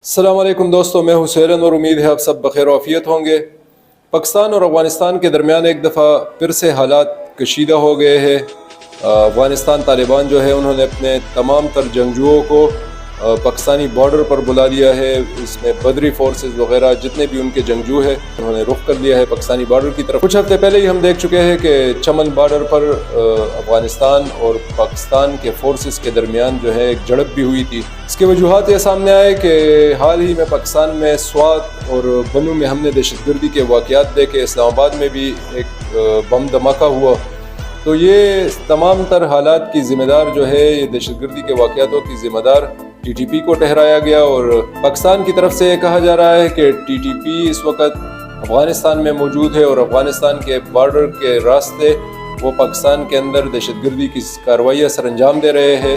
السلام علیکم دوستو، میں حسین اور امید ہے آپ سب بخیر و عافیت ہوں گے۔ پاکستان اور افغانستان کے درمیان ایک دفعہ پھر سے حالات کشیدہ ہو گئے ہیں۔ افغانستان طالبان جو ہے انہوں نے اپنے تمام تر جنگجوؤں کو پاکستانی بارڈر پر بلا لیا ہے۔ اس میں بدری فورسز وغیرہ جتنے بھی ان کے جنگجو ہیں انہوں نے رخ کر لیا ہے پاکستانی بارڈر کی طرف۔ کچھ ہفتے پہلے ہی ہم دیکھ چکے ہیں کہ چمن بارڈر پر افغانستان اور پاکستان کے فورسز کے درمیان جو ہے ایک جھڑپ بھی ہوئی تھی۔ اس کے وجوہات یہ سامنے آئے کہ حال ہی میں پاکستان میں سوات اور بنو میں ہم نے دہشت گردی کے واقعات دیکھے، اسلام آباد میں بھی ایک بم دھماکہ ہوا۔ تو یہ تمام تر حالات کی ذمہ دار جو ہے، یہ دہشت گردی کے واقعاتوں کی ذمہ دار ٹی ٹی پی کو ٹھہرایا گیا، اور پاکستان کی طرف سے یہ کہا جا رہا ہے کہ ٹی ٹی پی اس وقت افغانستان میں موجود ہے اور افغانستان کے بارڈر کے راستے وہ پاکستان کے اندر دہشت گردی کی کارروائیاں سر انجام دے رہے ہیں،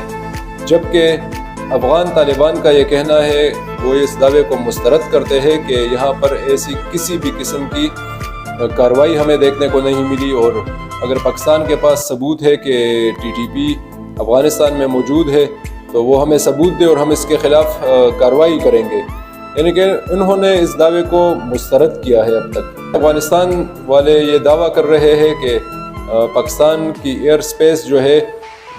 جبکہ افغان طالبان کا یہ کہنا ہے، وہ اس دعوے کو مسترد کرتے ہیں کہ یہاں پر ایسی کسی بھی قسم کی کارروائی ہمیں دیکھنے کو نہیں ملی، اور اگر پاکستان کے پاس ثبوت ہے کہ ٹی ٹی پی افغانستان میں موجود ہے تو وہ ہمیں ثبوت دے اور ہم اس کے خلاف کارروائی کریں گے۔ یعنی کہ انہوں نے اس دعوے کو مسترد کیا ہے۔ اب تک افغانستان والے یہ دعویٰ کر رہے ہیں کہ پاکستان کی ایئر سپیس جو ہے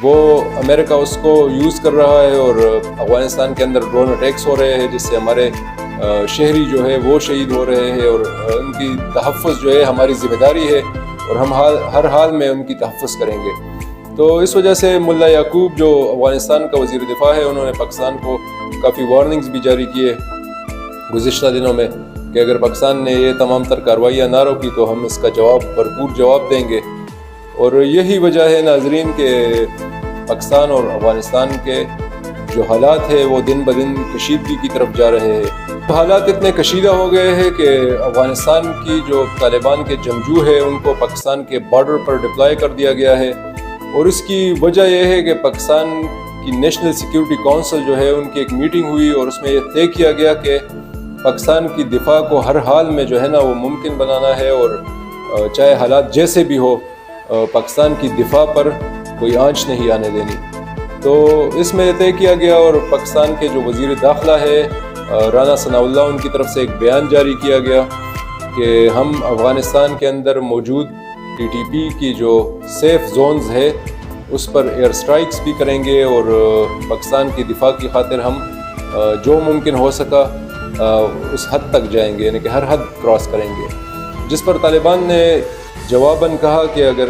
وہ امریکہ اس کو یوز کر رہا ہے، اور افغانستان کے اندر ڈرون اٹیکس ہو رہے ہیں جس سے ہمارے شہری جو ہے وہ شہید ہو رہے ہیں، اور ان کی تحفظ جو ہے ہماری ذمہ داری ہے اور ہم ہر حال میں ان کی تحفظ کریں گے۔ تو اس وجہ سے ملا یعقوب جو افغانستان کا وزیر دفاع ہے، انہوں نے پاکستان کو کافی وارننگز بھی جاری کیے گزشتہ دنوں میں کہ اگر پاکستان نے یہ تمام تر کارروائیاں نہ روکی تو ہم اس کا بھرپور جواب دیں گے۔ اور یہی وجہ ہے ناظرین کہ پاکستان اور افغانستان کے جو حالات ہیں وہ دن بدن کشیدگی کی طرف جا رہے ہیں۔ حالات اتنے کشیدہ ہو گئے ہیں کہ افغانستان کی جو طالبان کے جنگجو ہیں ان کو پاکستان کے بارڈر پر ڈپلائی کر دیا گیا ہے، اور اس کی وجہ یہ ہے کہ پاکستان کی نیشنل سیکیورٹی کونسل جو ہے ان کی ایک میٹنگ ہوئی، اور اس میں یہ طے کیا گیا کہ پاکستان کی دفاع کو ہر حال میں جو ہے نا وہ ممکن بنانا ہے، اور چاہے حالات جیسے بھی ہو پاکستان کی دفاع پر کوئی آنچ نہیں آنے دینی۔ تو اس میں یہ طے کیا گیا، اور پاکستان کے جو وزیر داخلہ ہے رانا ثناء اللہ، ان کی طرف سے ایک بیان جاری کیا گیا کہ ہم افغانستان کے اندر موجود ٹی ٹی پی کی جو سیف زونز ہے اس پر ایئر سٹرائکس بھی کریں گے، اور پاکستان کی دفاع کی خاطر ہم جو ممکن ہو سکا اس حد تک جائیں گے، یعنی کہ ہر حد کراس کریں گے۔ جس پر طالبان نے جواباً کہا کہ اگر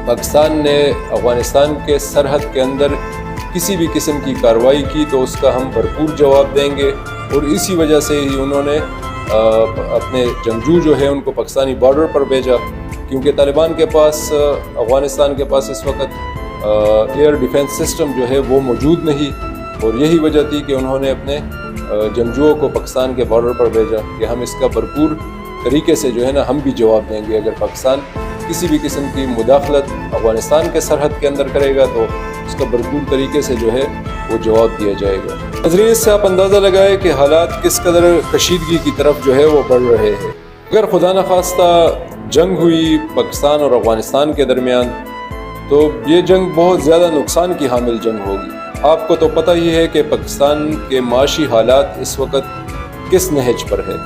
پاکستان نے افغانستان کے سرحد کے اندر کسی بھی قسم کی کارروائی کی تو اس کا ہم بھرپور جواب دیں گے، اور اسی وجہ سے ہی انہوں نے اپنے جنگجو جو ہے ان کو پاکستانی بارڈر پر بھیجا، کیونکہ طالبان کے پاس افغانستان کے پاس اس وقت ایئر ڈیفنس سسٹم جو ہے وہ موجود نہیں، اور یہی وجہ تھی کہ انہوں نے اپنے جنگجوؤں کو پاکستان کے بارڈر پر بھیجا کہ ہم اس کا بھرپور طریقے سے جو ہے نا ہم بھی جواب دیں گے۔ اگر پاکستان کسی بھی قسم کی مداخلت افغانستان کے سرحد کے اندر کرے گا تو اس کا بھرپور طریقے سے جو ہے وہ جواب دیا جائے گا۔ ناظرین، اس سے آپ اندازہ لگائیں کہ حالات کس قدر کشیدگی کی طرف جو ہے وہ بڑھ رہے ہیں۔ اگر خدا نخواستہ جنگ ہوئی پاکستان اور افغانستان کے درمیان تو یہ جنگ بہت زیادہ نقصان کی حامل جنگ ہوگی۔ آپ کو تو پتہ ہی ہے کہ پاکستان کے معاشی حالات اس وقت کس نہج پر ہے۔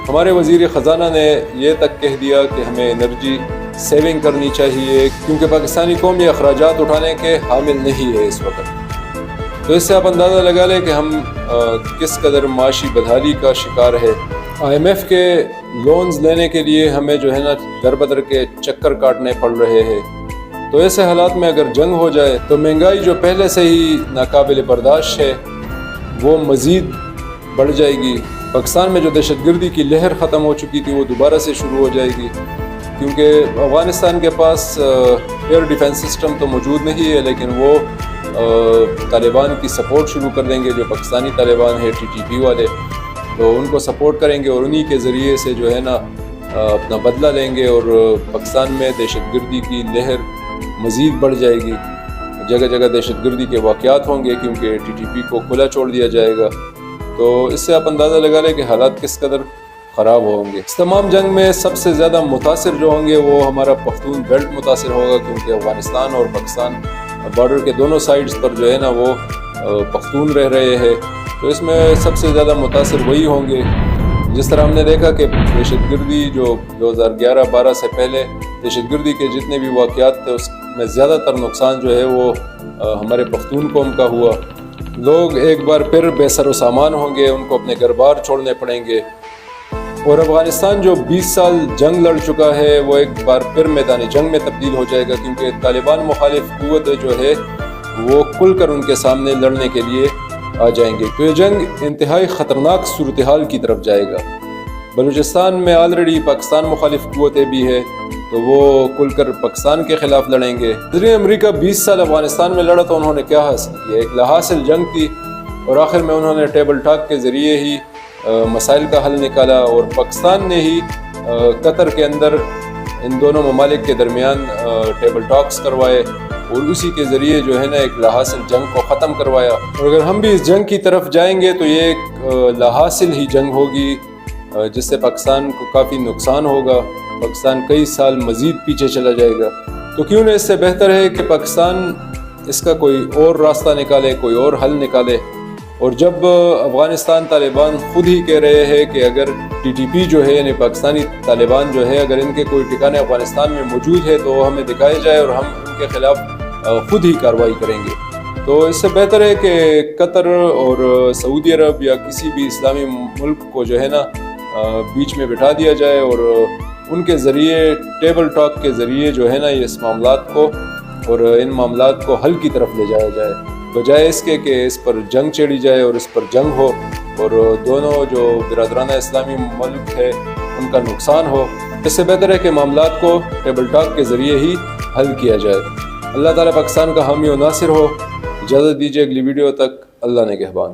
ہمارے وزیر خزانہ نے یہ تک کہہ دیا کہ ہمیں انرجی سیونگ کرنی چاہیے، کیونکہ پاکستانی قوم یہ اخراجات اٹھانے کے حامل نہیں ہے اس وقت۔ تو اس سے آپ اندازہ لگا لیں کہ ہم کس قدر معاشی بدحالی کا شکار ہے۔ آئی ایم ایف کے لونز لینے کے لیے ہمیں جو ہے نا در بدر کے چکر کاٹنے پڑ رہے ہیں۔ تو ایسے حالات میں اگر جنگ ہو جائے تو مہنگائی جو پہلے سے ہی ناقابل برداشت ہے وہ مزید بڑھ جائے گی۔ پاکستان میں جو دہشت گردی کی لہر ختم ہو چکی تھی وہ دوبارہ سے شروع ہو جائے گی، کیونکہ افغانستان کے پاس ایئر ڈیفنس سسٹم تو موجود نہیں ہے، لیکن وہ طالبان کی سپورٹ شروع کر دیں گے، جو پاکستانی طالبان ہے ٹی ٹی پی والے، تو ان کو سپورٹ کریں گے اور انہی کے ذریعے سے جو ہے نا اپنا بدلہ لیں گے، اور پاکستان میں دہشت گردی کی لہر مزید بڑھ جائے گی۔ جگہ جگہ دہشت گردی کے واقعات ہوں گے کیونکہ ٹی ٹی پی کو کھلا چھوڑ دیا جائے گا۔ تو اس سے آپ اندازہ لگا لیں کہ حالات کس قدر خراب ہوں گے۔ اس تمام جنگ میں سب سے زیادہ متاثر جو ہوں گے وہ ہمارا پختون بیلٹ متاثر ہوگا، کیونکہ افغانستان اور پاکستان بارڈر کے دونوں سائڈز پر جو ہے نا وہ پختون رہ رہے ہیں، تو اس میں سب سے زیادہ متاثر وہی ہوں گے. جس طرح ہم نے دیکھا کہ دہشت گردی جو 2011-12 سے پہلے دہشت گردی کے جتنے بھی واقعات تھے اس میں زیادہ تر نقصان جو ہے وہ ہمارے پختون قوم کا ہوا. لوگ ایک بار پھر بے سر و سامان ہوں گے, ان کو اپنے گھر بار چھوڑنے پڑیں گے. اور افغانستان جو 20 سال جنگ لڑ چکا ہے وہ ایک بار پھر میدان جنگ میں تبدیل ہو جائے گا, کیونکہ طالبان مخالف قوت جو ہے وہ کھل کر ان کے سامنے لڑنے کے لیے آ جائیں گے. تو یہ جنگ انتہائی خطرناک صورتحال کی طرف جائے گا. بلوچستان میں آلریڈی پاکستان مخالف قوتیں بھی ہے تو وہ کھل کر پاکستان کے خلاف لڑیں گے. امریکہ 20 سال افغانستان میں لڑا تو انہوں نے کیا حاصل کیا؟ ایک لاحاصل جنگ تھی, اور آخر میں انہوں نے ٹیبل ٹاک کے ذریعے ہی مسائل کا حل نکالا, اور پاکستان نے ہی قطر کے اندر ان دونوں ممالک کے درمیان ٹیبل ٹاکس کروائے, اور اسی کے ذریعے جو ہے نا ایک لاحاصل جنگ کو ختم کروایا. اور اگر ہم بھی اس جنگ کی طرف جائیں گے تو یہ ایک لاحاصل ہی جنگ ہوگی جس سے پاکستان کو کافی نقصان ہوگا. پاکستان کئی سال مزید پیچھے چلا جائے گا. تو کیوں نہ اس سے بہتر ہے کہ پاکستان اس کا کوئی اور راستہ نکالے, کوئی اور حل نکالے. اور جب افغانستان طالبان خود ہی کہہ رہے ہیں کہ اگر TTP جو ہے یعنی پاکستانی طالبان جو ہے اگر ان کے کوئی ٹھکانے افغانستان میں موجود ہے تو ہمیں دکھائے جائے اور ہم ان کے خلاف خود ہی کارروائی کریں گے. تو اس سے بہتر ہے کہ قطر اور سعودی عرب یا کسی بھی اسلامی ملک کو جو ہے نا بیچ میں بٹھا دیا جائے, اور ان کے ذریعے ٹیبل ٹاک کے ذریعے جو ہے نا اس معاملات کو اور ان معاملات کو حل کی طرف لے جایا جائے, بجائے اس کے کہ اس پر جنگ چھیڑی جائے اور اس پر جنگ ہو اور دونوں جو برادرانہ اسلامی ملک ہے ان کا نقصان ہو. اس سے بہتر ہے کہ معاملات کو ٹیبل ٹاک کے ذریعے ہی حل کیا جائے. اللہ تعالیٰ پاکستان کا حامی و ناصر ہو. اجازت دیجیے اگلی ویڈیو تک. اللہ نگہبان.